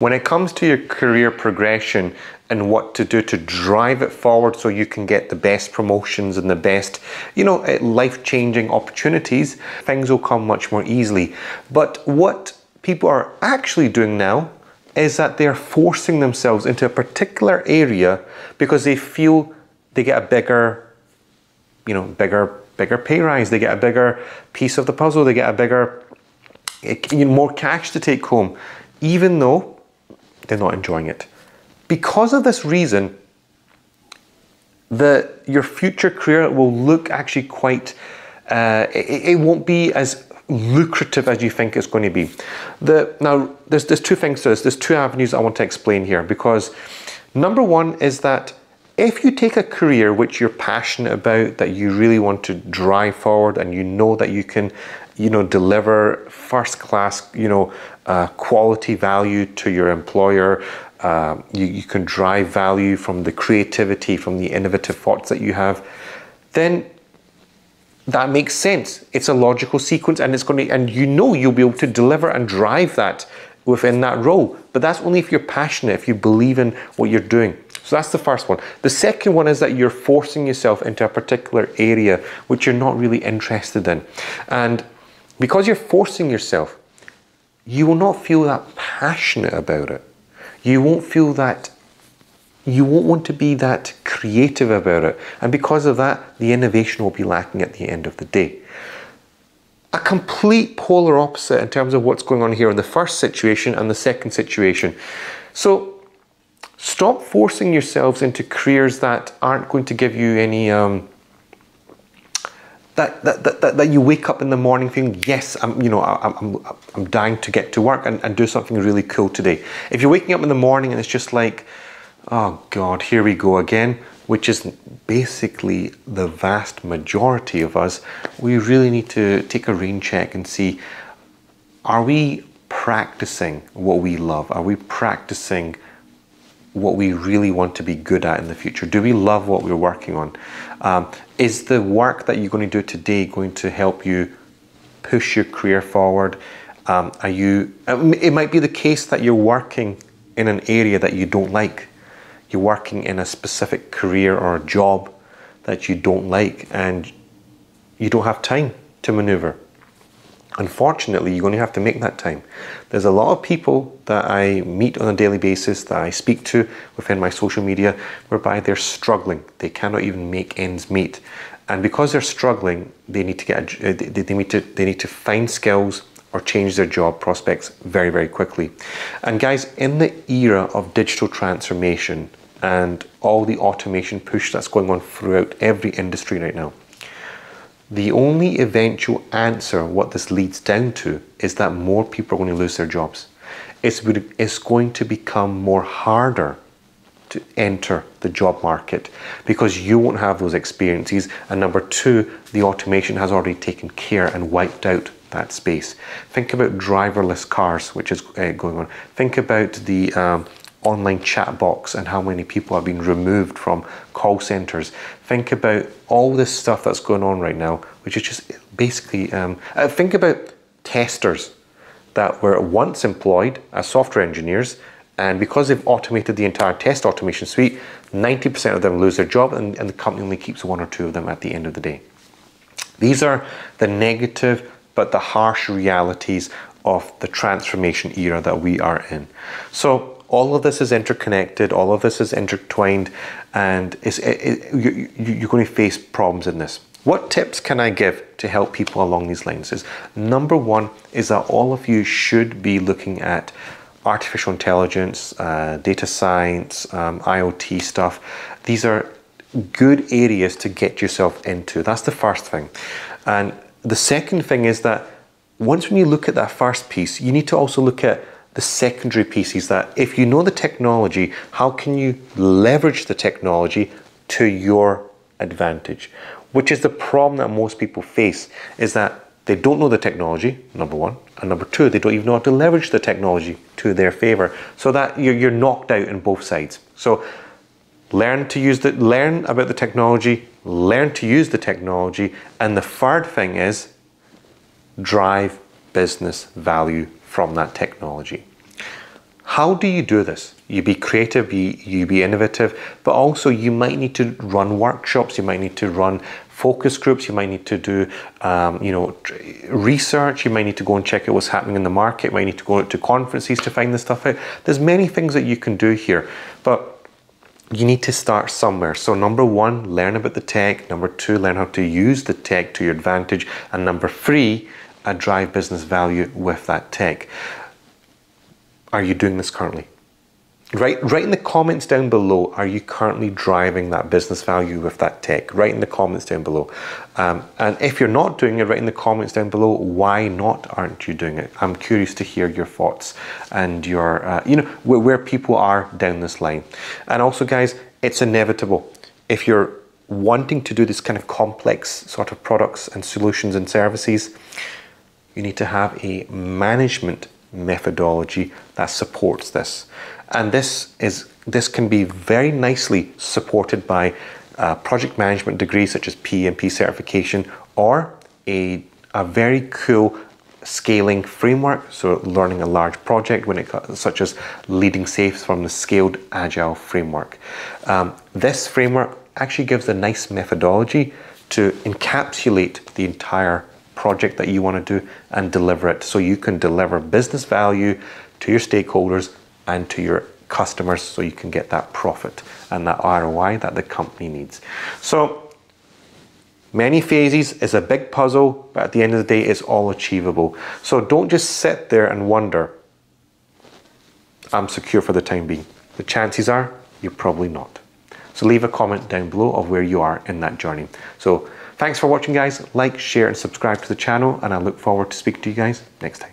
When it comes to your career progression and what to do to drive it forward so you can get the best promotions and the best, life-changing opportunities, things will come much more easily. But what people are actually doing now is that they're forcing themselves into a particular area because they feel they get a bigger pay rise, they get a bigger piece of the puzzle, they get a bigger, more cash to take home, even though they're not enjoying it. Because of this reason, your future career will look actually quite, it won't be as lucrative as you think it's going to be. Now, there's two things to this. There's two avenues I want to explain here, because number one is that if you take a career which you're passionate about, that you really want to drive forward, and you know that you can, deliver first class, quality value to your employer, you can drive value from the creativity, from the innovative thoughts that you have, then that makes sense. It's a logical sequence, and you'll be able to deliver and drive that within that role. But that's only if you're passionate, if you believe in what you're doing. So that's the first one. The second one is that you're forcing yourself into a particular area which you're not really interested in. And because you're forcing yourself, you will not feel that passionate about it. You won't want to be that creative about it. And because of that, the innovation will be lacking at the end of the day. A complete polar opposite in terms of what's going on here in the first situation and the second situation. So stop forcing yourselves into careers that aren't going to give you any, that you wake up in the morning feeling, yes, I'm dying to get to work and do something really cool today. If you're waking up in the morning and it's just like, oh God, here we go again, which is basically the vast majority of us, we really need to take a rain check and see, are we practicing what we love? Are we practicing what we really want to be good at in the future? Do we love what we're working on? Is the work that you're going to do today going to help you push your career forward? It might be the case that you're working in an area that you don't like. You're working in a specific career or a job that you don't like, and you don't have time to maneuver. Unfortunately, you're going to have to make that time. There's a lot of people that I meet on a daily basis, that I speak to within my social media, whereby they're struggling. They cannot even make ends meet. And because they're struggling, they need to find skills or change their job prospects very, very quickly. And guys, in the era of digital transformation and all the automation push that's going on throughout every industry right now, the only eventual answer, what this leads down to, is that more people are going to lose their jobs. It's going to become more harder to enter the job market because you won't have those experiences. And number two, the automation has already taken care and wiped out that space. Think about driverless cars, which is going on. Think about the online chat box and how many people have been removed from call centers. Think about all this stuff that's going on right now, which is just basically, think about testers that were once employed as software engineers, and because they've automated the entire test automation suite, 90% of them lose their job, and the company only keeps one or two of them at the end of the day. These are the negative but the harsh realities of the transformation era that we are in. So all of this is interconnected, all of this is intertwined, and you're going to face problems in this. What tips can I give to help people along these lines? Number one is that all of you should be looking at artificial intelligence, data science, IoT stuff. These are good areas to get yourself into. That's the first thing. And the second thing is that once when you look at that first piece, you need to also look at the secondary pieces, that if you know the technology, how can you leverage the technology to your advantage? Which is the problem that most people face, is that they don't know the technology, number one, and number two, they don't even know how to leverage the technology to their favor, so that you're knocked out in both sides. So learn about the technology, learn to use the technology, and the third thing is drive business value from that technology. How do you do this? You be creative, you be innovative, but also you might need to run workshops, you might need to run focus groups, you might need to do research, you might need to go and check out what's happening in the market, you might need to go to conferences to find this stuff out. There's many things that you can do here, but you need to start somewhere. So number one, learn about the tech. Number two, learn how to use the tech to your advantage. And number three, drive business value with that tech. Are you doing this currently? Write in the comments down below, are you currently driving that business value with that tech? Write in the comments down below. And if you're not doing it, write in the comments down below, why not aren't you doing it? I'm curious to hear your thoughts and your, where people are down this line. And also guys, it's inevitable. If you're wanting to do this kind of complex sort of products and solutions and services, you need to have a management methodology that supports this. And this can be very nicely supported by project management degrees such as PMP certification, or a very cool scaling framework, so learning a large project such as leading safes from the Scaled Agile framework. This framework actually gives a nice methodology to encapsulate the entire project that you want to do and deliver it, so you can deliver business value to your stakeholders and to your customers, so you can get that profit and that ROI that the company needs. So many phases is a big puzzle, but at the end of the day, it's all achievable. So don't just sit there and wonder, I'm secure for the time being. The chances are you're probably not. So leave a comment down below of where you are in that journey. So thanks for watching guys. Like, share and subscribe to the channel, and I look forward to speaking to you guys next time.